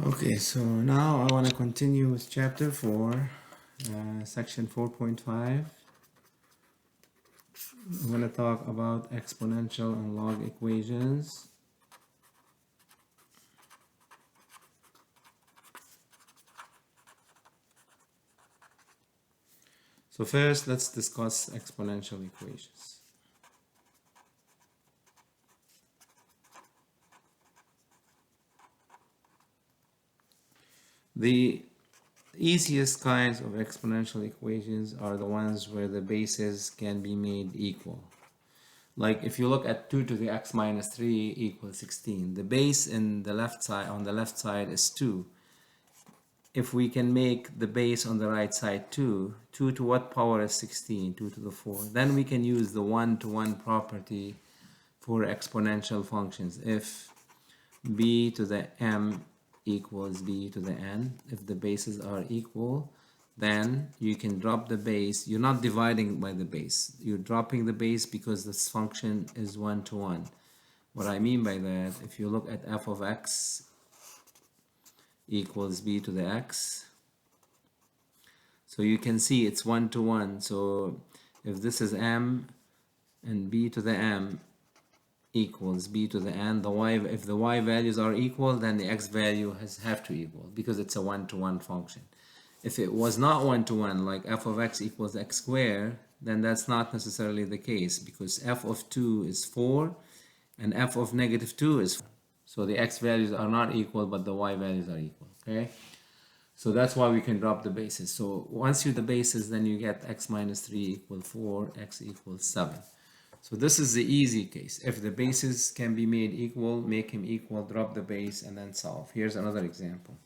Okay, so now I want to continue with chapter 4, section 4.5. I'm going to talk about exponential and log equations. So first, let's discuss exponential equations. The easiest kinds of exponential equations are the ones where the bases can be made equal. Like if you look at 2 to the x minus 3 equals 16, the base in the left side on the left side is 2. If we can make the base on the right side 2 to what power is 16? 2 to the 4. Then we can use the 1-to-1 property for exponential functions. If b to the m equals b to the n, if the bases are equal, then you can drop the base. You're not dividing by the base. You're dropping the base because this function is 1-to-1. What I mean by that, if you look at f of x equals b to the x, so you can see it's 1-to-1. So if this is m and b to the m equals b to the n, if the y values are equal, then the x value have to equal because it's a 1-to-1 function. If it was not 1-to-1, like f of x equals x squared, then that's not necessarily the case because f of 2 is 4 and f of negative 2 is 4. So the x values are not equal, but the y values are equal, okay? So that's why we can drop the bases. So once you do the bases, then you get x minus 3 equals 4, x equals 7. So this is the easy case. If the bases can be made equal, make them equal, drop the base, and then solve. Here's another example.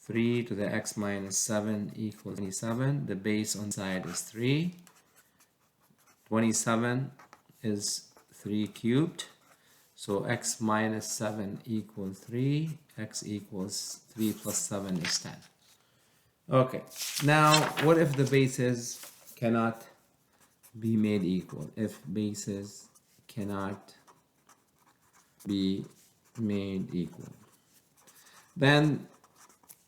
3 to the x minus 7 equals 27. The base on the side is 3. 27 is 3 cubed. So x minus 7 equals 3. X equals 3 plus 7 is 10. Okay, now what if the bases cannot be made equal? If bases cannot be made equal, then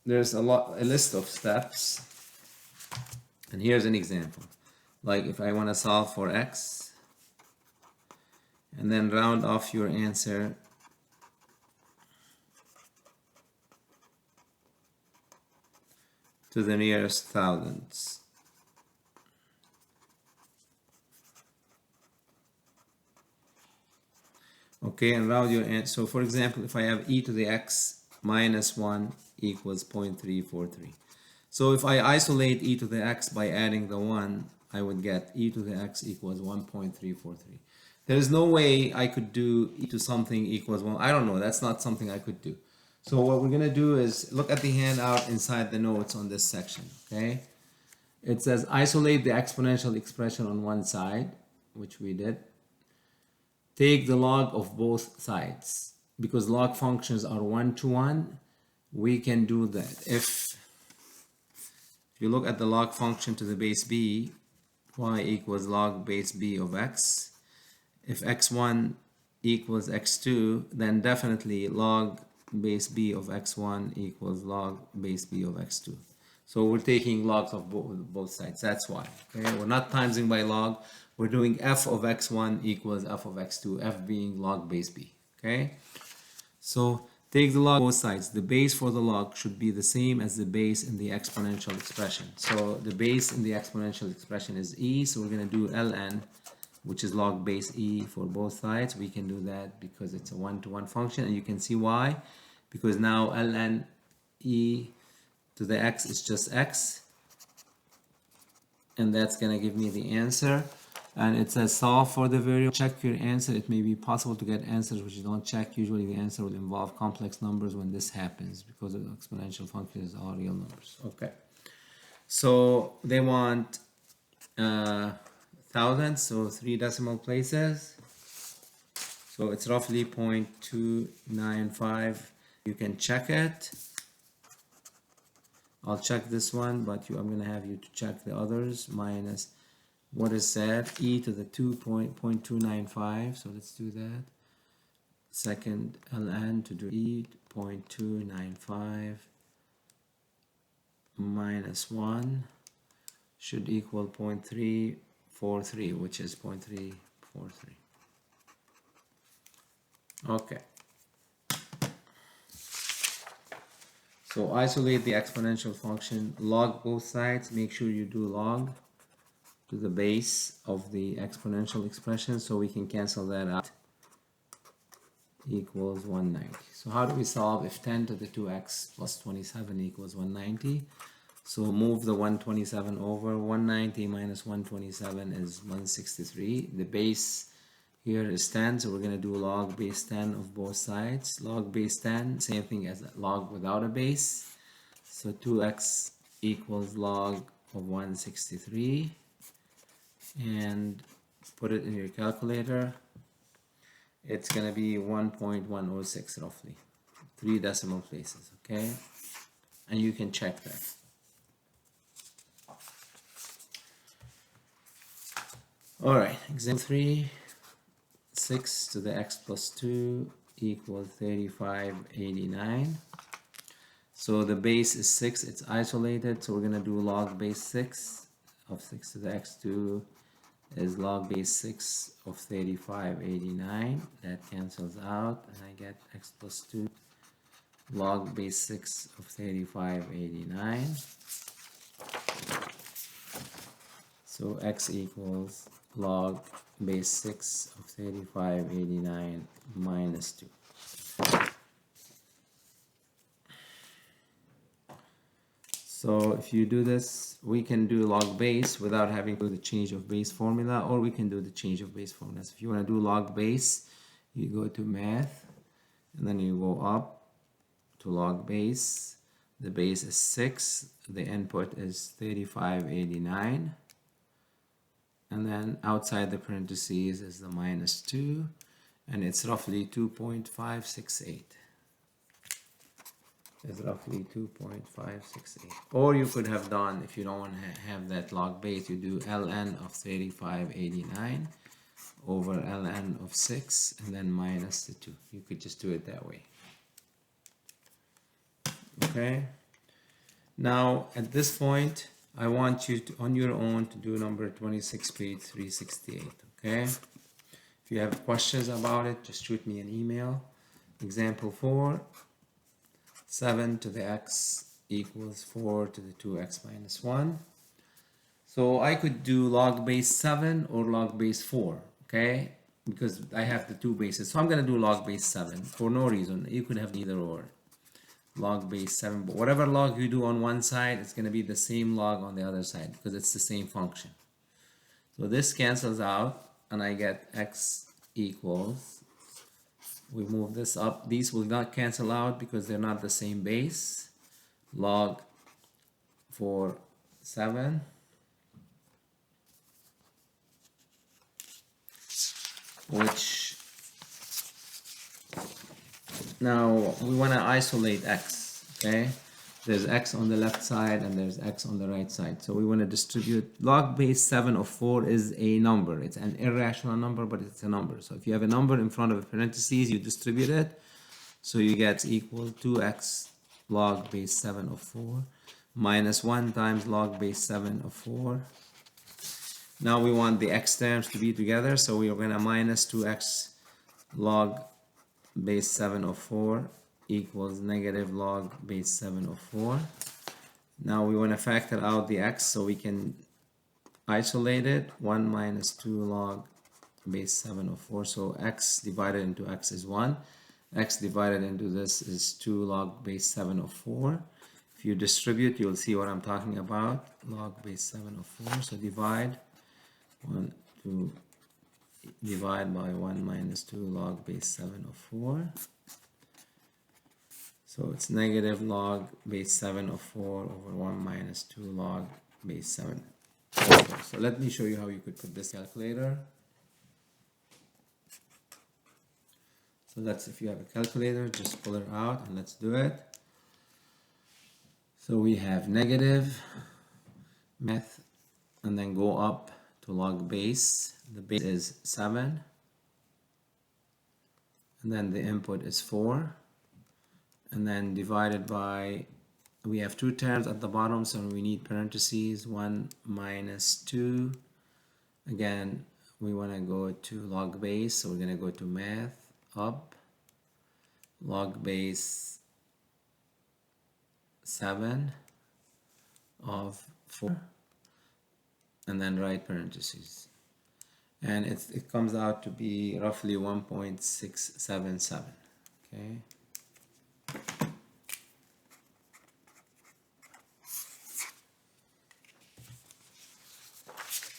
there's a list of steps, and here's an example. Like if I want to solve for x and then round off your answer to the nearest thousandths. Okay, and round your answer. So for example, if I have e to the x minus 1 equals 0.343. So if I isolate e to the x by adding the 1, I would get e to the x equals 1.343. There is no way I could do e to something equals 1. I don't know. That's not something I could do. So what we're going to do is look at the handout inside the notes on this section, okay? It says isolate the exponential expression on one side, which we did. Take the log of both sides. Because log functions are 1-to-1, we can do that. If you look at the log function to the base b, y equals log base b of x. If x1 equals x2, then definitely log base b of x1 equals log base b of x2. So we're taking logs of both sides. That's why. Okay, we're not timesing by log. We're doing f of x1 equals f of x2, f being log base b. Okay, so take the log of both sides. The base for the log should be the same as the base in the exponential expression. So the base in the exponential expression is e, so we're going to do ln, which is log base e for both sides. We can do that because it's a 1-to-1 function, and you can see why. Because now ln e to the x is just x, and that's going to give me the answer. And it says solve for the variable. Check your answer. It may be possible to get answers which you don't check. Usually the answer will involve complex numbers when this happens because the exponential functions are real numbers. Okay. So they want thousandths, so 3 decimal places. So it's roughly 0.295. You can check it. I'll check this one, but I'm going to have you to check the others. Minus what is said, e to the 2.295. So let's do that. second ln to do e 0.295 minus 1 should equal 0.343, which is 0.343. Okay. So isolate the exponential function, log both sides, make sure you do log to the base of the exponential expression so we can cancel that out. Equals 190. So how do we solve if 10 to the 2x plus 27 equals 190? So move the 127 over. 190 minus 127 is 163. The base here is 10, so we're going to do log base 10 of both sides. Log base 10, same thing as log without a base. So 2x equals log of 163. And put it in your calculator. It's going to be 1.106 roughly. 3 decimal places, okay? And you can check that. Alright, example 3. 6 to the x plus 2 equals 3589. So the base is 6, it's isolated, so we're going to do log base 6 of 6 to the x2 is log base 6 of 3589. That cancels out and I get x plus 2 log base 6 of 3589. So x equals log base 6 of 3589 minus 2. So if you do this, we can do log base without having to do the change of base formula, or we can do the change of base formulas. If you want to do log base, you go to math, and then you go up to log base. The base is 6, the input is 3589, and then outside the parentheses is the minus 2, and it's roughly 2.568. Is roughly 2.568. Or you could have done, if you don't want to have that log base, you do ln of 3589 over ln of 6 and then minus the 2. You could just do it that way. Okay. Now at this point, I want you to, on your own, to do number 26, page 368. Okay. If you have questions about it, just shoot me an email. Example 4. 7 to the x equals 4 to the 2x minus 1. So I could do log base 7 or log base 4, okay? Because I have the two bases. So I'm going to do log base 7 for no reason. You could have either or. Log base 7. But whatever log you do on one side, it's going to be the same log on the other side because it's the same function. So this cancels out and I get x equals, we move this up, these will not cancel out because they're not the same base. Log for 7 which now we want to isolate x, okay? There's x on the left side and there's x on the right side, so we want to distribute. Log base 7 of 4 is a number. It's an irrational number, but it's a number. So if you have a number in front of a parentheses, you distribute it, so you get equal 2x log base 7 of 4 minus 1 times log base 7 of 4. Now we want the x terms to be together, so we are going to minus 2x log base 7 of 4 equals negative log base 7 of 4. Now we want to factor out the x so we can isolate it. 1 minus 2 log base 7 of 4. So x divided into x is 1. X divided into this is 2 log base 7 of 4. If you distribute, you'll see what I'm talking about. Log base 7 of 4. So divide by 1 minus 2 log base 7 of 4. So it's negative log base 7 of 4 over 1 minus 2 log base 7 of 4. So let me show you how you could put this calculator. So that's, if you have a calculator, just pull it out and let's do it. So we have negative math and then go up to log base. The base is 7. and then the input is 4, and then divided by, we have two terms at the bottom, so we need parentheses. 1 minus 2. Again, we want to go to log base, so we're going to go to math, up, log base 7 of 4, and then right parentheses. And it comes out to be roughly 1.677. Okay.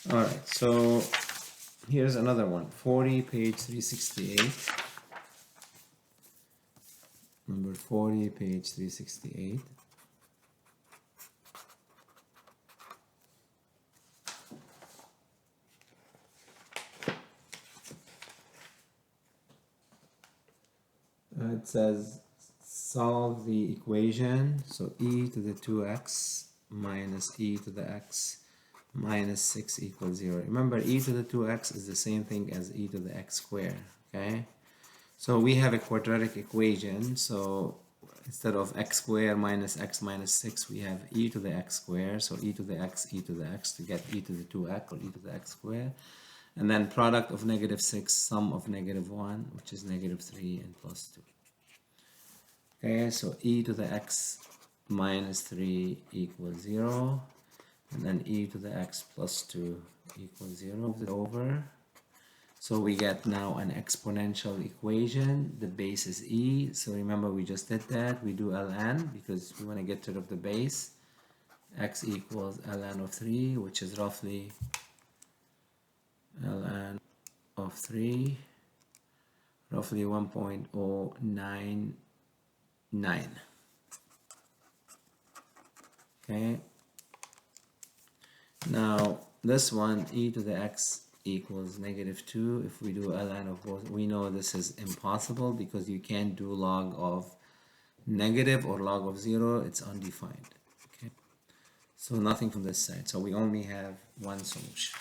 All right, so here's another one. 40, page 368. Number 40, page 368. It says solve the equation. So e to the 2x minus e to the x minus 6 equals 0. Remember, e to the 2x is the same thing as e to the x squared. Okay, so we have a quadratic equation. So instead of x squared minus x minus 6, we have e to the x squared. So e to the x to get e to the 2x, or e to the x squared. And then product of negative 6, sum of negative 1, which is negative 3 and plus 2. Okay, so e to the x minus 3 equals 0. And then e to the x plus 2 equals 0. Move it over. So we get now an exponential equation. The base is e. So remember, we just did that. We do ln because we want to get rid of the base. X equals ln of 3, which is roughly ln of 3, roughly 1.099. Okay. Now this one, e to the x equals negative 2. If we do ln of both, we know this is impossible because you can't do log of negative or log of 0. It's undefined. Okay. So nothing from this side. So we only have one solution.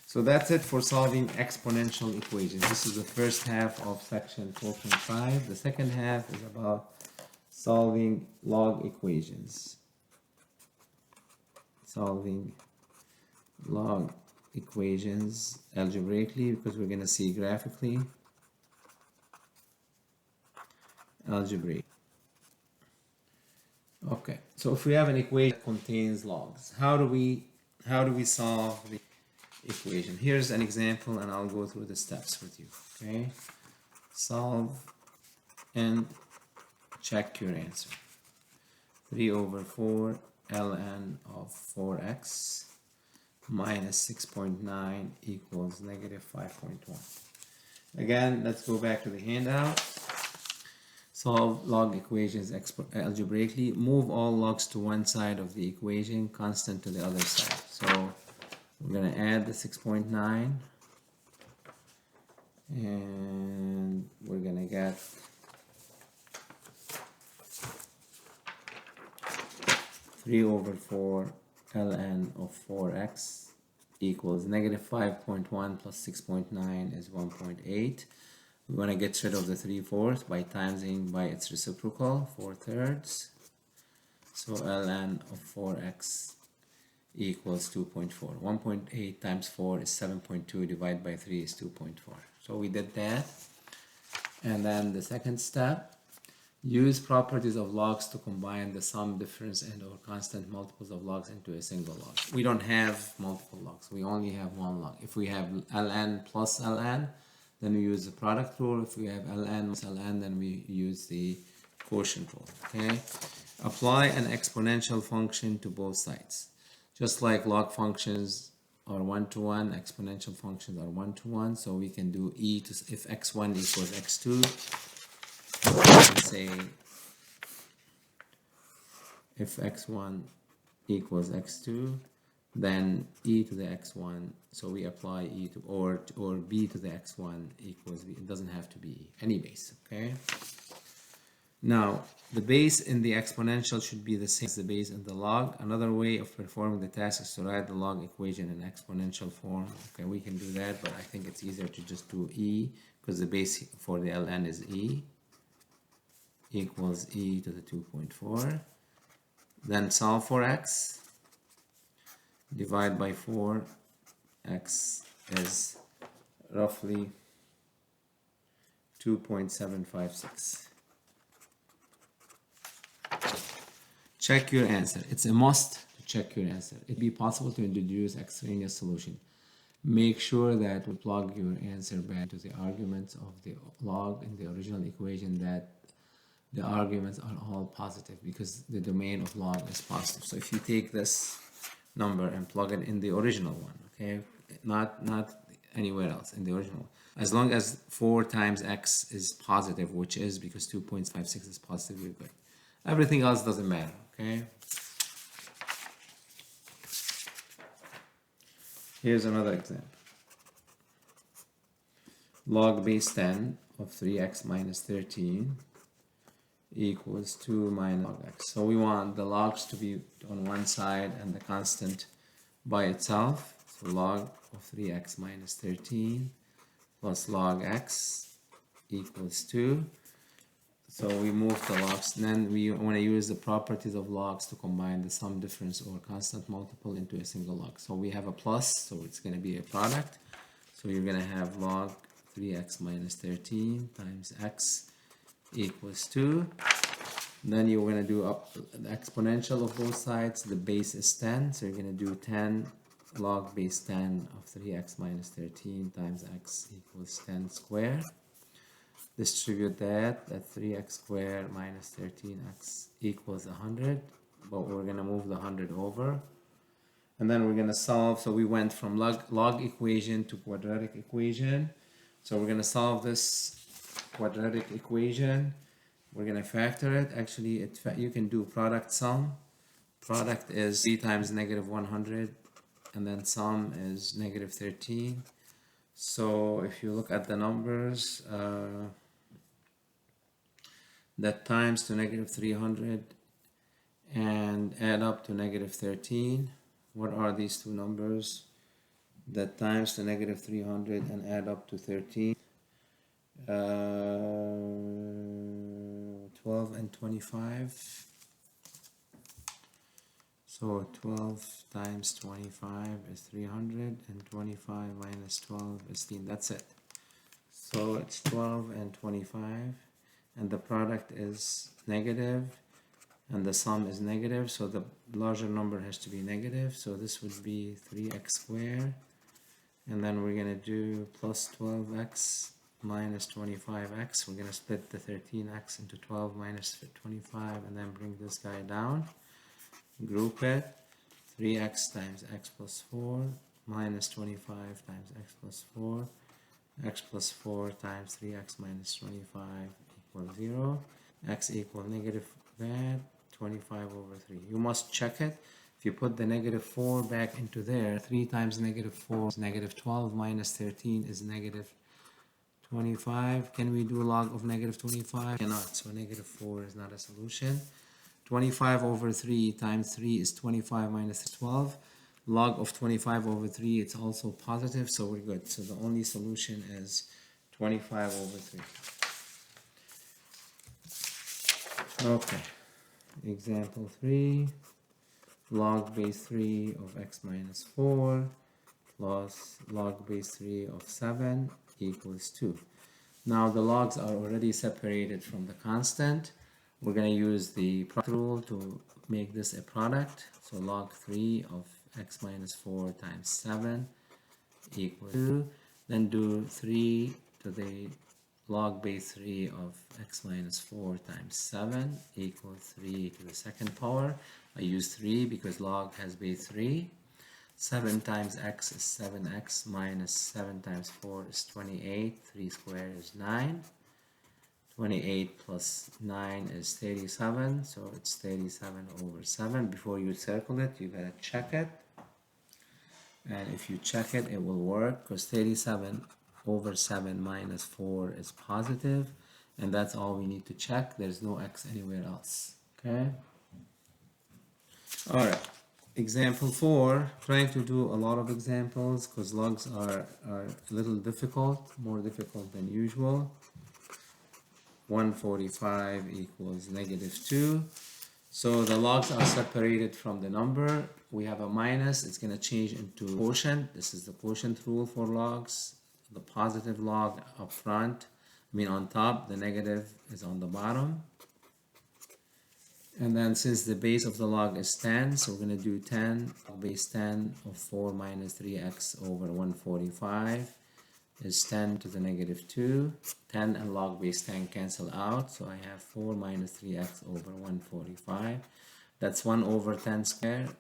So that's it for solving exponential equations. This is the first half of section 4.5. The second half is about solving log equations. Solving log equations algebraically, because we're going to see graphically. Algebraic. Okay, so if we have an equation that contains logs, how do we solve the equation? Here's an example, and I'll go through the steps with you. Okay, solve and check your answer. 3/4 ln of 4x minus 6.9 equals negative 5.1. Again, let's go back to the handout. Solve log equations algebraically. Move all logs to one side of the equation, constant to the other side. So we're going to add the 6.9, and we're going to get 3/4 ln of 4x equals negative 5.1 plus 6.9 is 1.8. We want to get rid of the 3/4 by timesing by its reciprocal, 4/3. So ln of 4x equals 2.4. 1.8 times 4 is 7.2, divided by 3 is 2.4. So we did that. And then the second step, use properties of logs to combine the sum, difference, and or constant multiples of logs into a single log. We don't have multiple logs. We only have one log. If we have ln plus ln, then we use the product rule. If we have ln plus ln, then we use the quotient rule. Okay. Apply an exponential function to both sides. Just like log functions are 1-to-1, exponential functions are 1-to-1. So we can do if x1 equals x2, we can say if x1 equals x2, then e to the x1. So we apply e to or b to the x1 equals b. It doesn't have to be e. Any base. Okay. Now, the base in the exponential should be the same as the base in the log. Another way of performing the task is to write the log equation in exponential form. Okay, we can do that, but I think it's easier to just do e, because the base for the ln is e, equals e to the 2.4. Then solve for x, divide by 4, x is roughly 2.756. Check your answer. It's a must to check your answer. It'd be possible to introduce extraneous solution. Make sure that we plug your answer back to the arguments of the log in the original equation, that the arguments are all positive because the domain of log is positive. So if you take this number and plug it in the original one, okay, not anywhere else, in the original, as long as 4 times x is positive, which is because 2.56 is positive, you're good. Everything else doesn't matter, okay? Here's another example. Log base 10 of 3x minus 13 equals 2 minus log x. So we want the logs to be on one side and the constant by itself. So log of 3x minus 13 plus log x equals 2. So we move the logs. Then we want to use the properties of logs to combine the sum, difference, or constant multiple into a single log. So we have a plus, so it's going to be a product. So you're going to have log 3x minus 13 times x equals 2. Then you're going to do up the exponential of both sides. The base is 10, so you're going to do 10 log base 10 of 3x minus 13 times x equals 10 squared. Distribute that 3x squared minus 13x equals 100, but we're going to move the 100 over. And then we're going to solve. So we went from log equation to quadratic equation. So we're going to solve this quadratic equation. We're going to factor it. Actually, you can do product sum. Product is 3 times negative 100, and then sum is negative 13. So if you look at the numbers, that times to negative 300 and add up to negative 13. What are these two numbers? That times to negative 300 and add up to 13. 12 and 25. So 12 times 25 is 300, and 25 minus 12 is 10. That's it. So it's 12 and 25, and the product is negative, and the sum is negative, so the larger number has to be negative. So this would be 3x squared, and then we're going to do plus 12x minus 25x. We're going to split the 13x into 12 minus 25, and then bring this guy down. Group it. 3x times x plus 4 minus 25 times x plus 4. X plus 4 times 3x minus 25 equals 0. X equal negative that, 25 over 3. You must check it. If you put the negative 4 back into there, 3 times negative 4 is negative 12, minus 13 is negative 25. Can we do log of negative 25? Cannot, so negative 4 is not a solution. 25 over 3 times 3 is 25 minus 12. Log of 25 over 3, it's also positive, so we're good. So the only solution is 25 over 3. Okay, example 3. Log base 3 of x minus 4 plus log base 3 of 7 equals 2. Now the logs are already separated from the constant. We're going to use the product rule to make this a product. So log 3 of x minus 4 times 7 equals 2. Then do 3 to the log base 3 of x minus 4 times 7 equals 3 to the second power. I use 3 because log has base 3. 7 times x is 7x minus 7 times 4 is 28. 3 squared is 9. 28 plus 9 is 37, so it's 37 over 7. Before you circle it, you gotta check it. And if you check it, it will work, because 37 over 7 minus 4 is positive, and that's all we need to check. There's no x anywhere else. Okay. All right. Example 4, trying to do a lot of examples because logs are a little difficult, more difficult than usual. 145 equals -2. So the logs are separated from the number. We have a minus, it's going to change into quotient. This is the quotient rule for logs. The positive log up front, on top, the negative is on the bottom. And then since the base of the log is 10, so we're going to do 10, base 10 of 4 minus 3x over 145 is 10 to the -2. 10 and log base 10 cancel out, so I have 4 minus 3x over 145. That's 1 over 10 squared,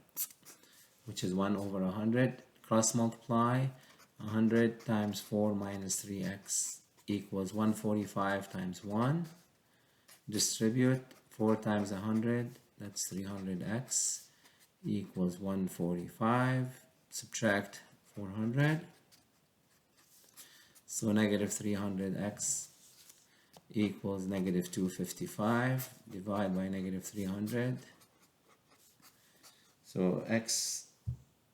which is 1 over 100. Cross multiply, 100 times 4 minus 3x equals 145 times 1. Distribute 4 times 100, that's 300x equals 145. Subtract 400. So negative 300x equals negative 255. Divide by negative 300. So x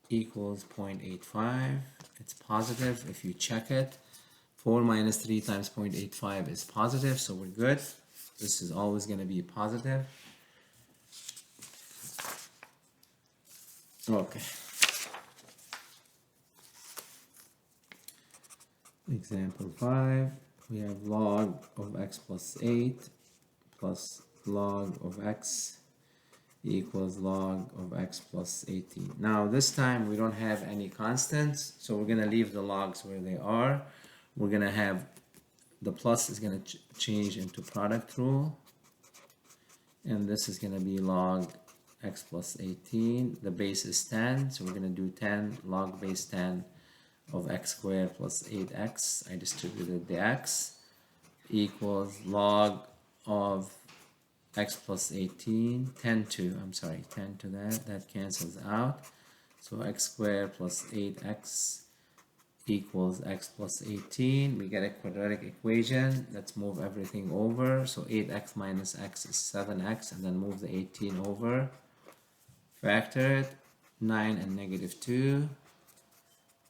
equals 0.85. It's positive if you check it. 4 minus 3 times 0.85 is positive, so we're good. This is always going to be positive. Okay. Example 5, we have log of x plus 8 plus log of x equals log of x plus 18. Now this time we don't have any constants, so we're going to leave the logs where they are. We're going to have the plus is going to change into product rule, and this is going to be log x plus 18. The base is 10, so we're going to do 10 log base 10 of x squared plus 8x. I distributed the x equals log of x plus 18, 10 to that cancels out. So x squared plus 8x equals x plus 18. We get a quadratic equation. Let's move everything over. So 8x minus x is 7x, and then move the 18 over. Factor it, 9 and -2.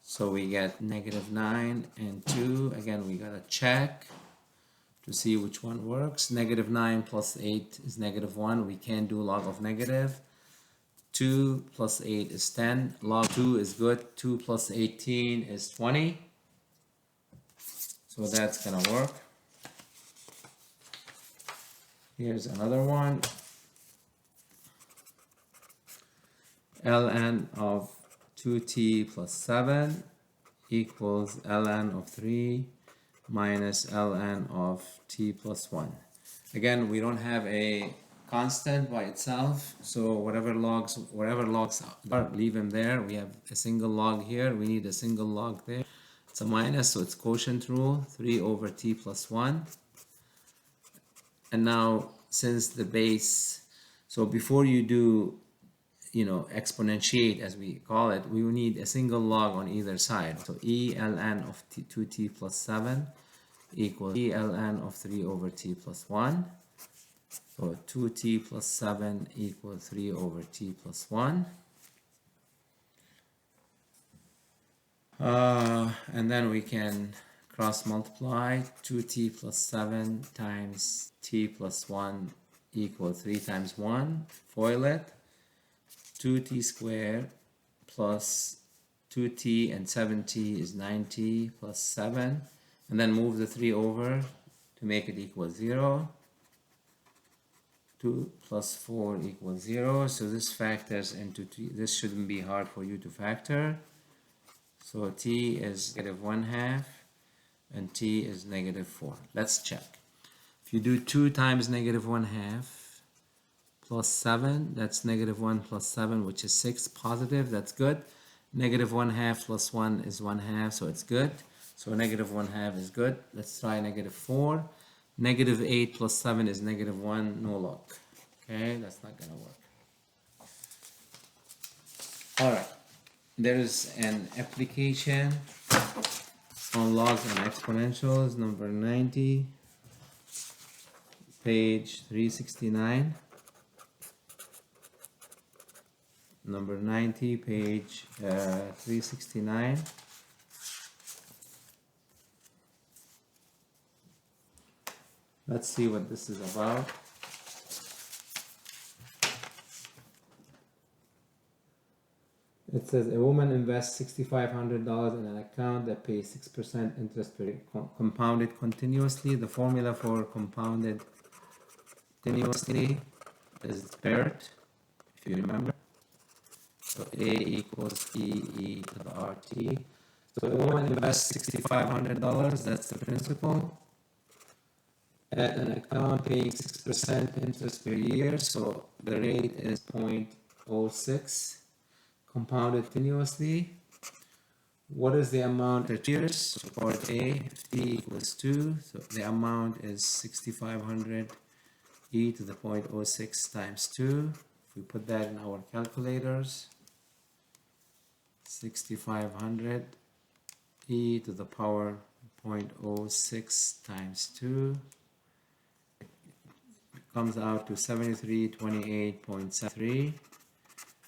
So we get -9 and 2. Again, we gotta check to see which one works. -9 plus 8 is -1. We can't do log of negative. 2 plus 8 is 10. Log 2 is good. 2 plus 18 is 20. So that's gonna work. Here's another one. ln of 2t plus 7 equals ln of 3 minus ln of t plus 1. Again, we don't have a constant by itself, so wherever logs are, leave them there. We have a single log here, we need a single log there. It's a minus, so it's quotient rule, 3 over t plus 1. And now since the base, so before you do exponentiate, as we call it, we will need a single log on either side. So e ln of 2t plus 7 equals e ln of 3 over t plus 1. So 2t plus 7 equals 3 over t plus 1. And then we can cross multiply. 2t plus 7 times t plus 1 equals 3 times 1. Foil it. 2t squared plus 2t and 7t is 9t plus 7. And then move the 3 over to make it equal 0. 2 plus 4 equals 0. So this factors into t. This shouldn't be hard for you to factor. So t is -1/2 and t is -4. Let's check. If you do 2 times -1/2 plus 7, that's -1 plus 7, which is 6 positive. That's good. -1/2 plus 1 is 1/2, so it's good. So -1/2 is good. Let's try -4. -8 plus 7 is -1. No luck. Okay, that's not gonna work. All right. There's an application on logs and exponentials, number 90. page 369. Number 90, page 369. Let's see what this is about. It says a woman invests $6,500 in an account that pays 6% interest compounded continuously. The formula for compounded continuously is paired, if you remember. So A equals E to the RT. So a woman invests $6,500, that's the principal, at an account paying 6% interest per year. So the rate is 0.06. Compounded continuously. What is the amount per years? So part A, if T equals 2, so the amount is 6,500 e to the 0.06 times 2. If we put that in our calculators, 6,500 e to the power 0.06 times 2 comes out to 7328.73.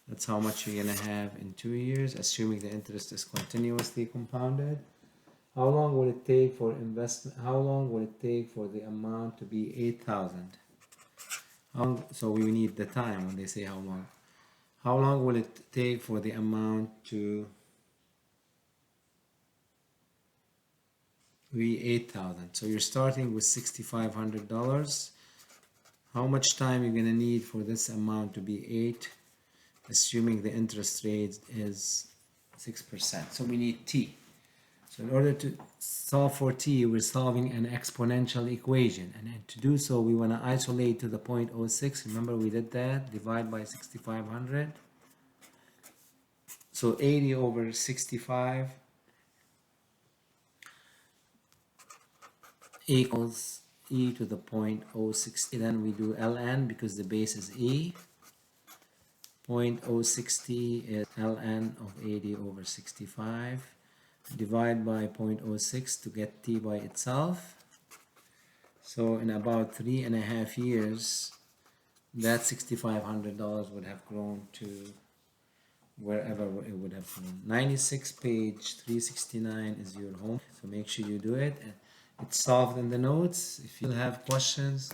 That's how much you're gonna have in 2 years, assuming the interest is continuously compounded. How long will it take for investment? How long will it take for the amount to be 8,000? So we need the time when they say how long. How long will it take for the amount to be 8,000? So you're starting with $6,500. How much time you're gonna need for this amount to be 8? Assuming the interest rate is 6%. So we need t. So in order to solve for t, we're solving an exponential equation. And to do so, we want to isolate to the 0.06. Remember we did that, divide by 6,500. So 80 over 65 equals e to the 0.060. Then we do ln because the base is e. 0.060 is ln of 80 over 65. Divide by 0.06 to get t by itself. So in about 3.5 years, that $6,500 would have grown to wherever it would have grown. 96, page 369 is your home. So make sure you do it. It's solved in the notes. If you have questions,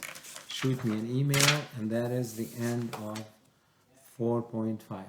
shoot me an email. And that is the end of 4.5.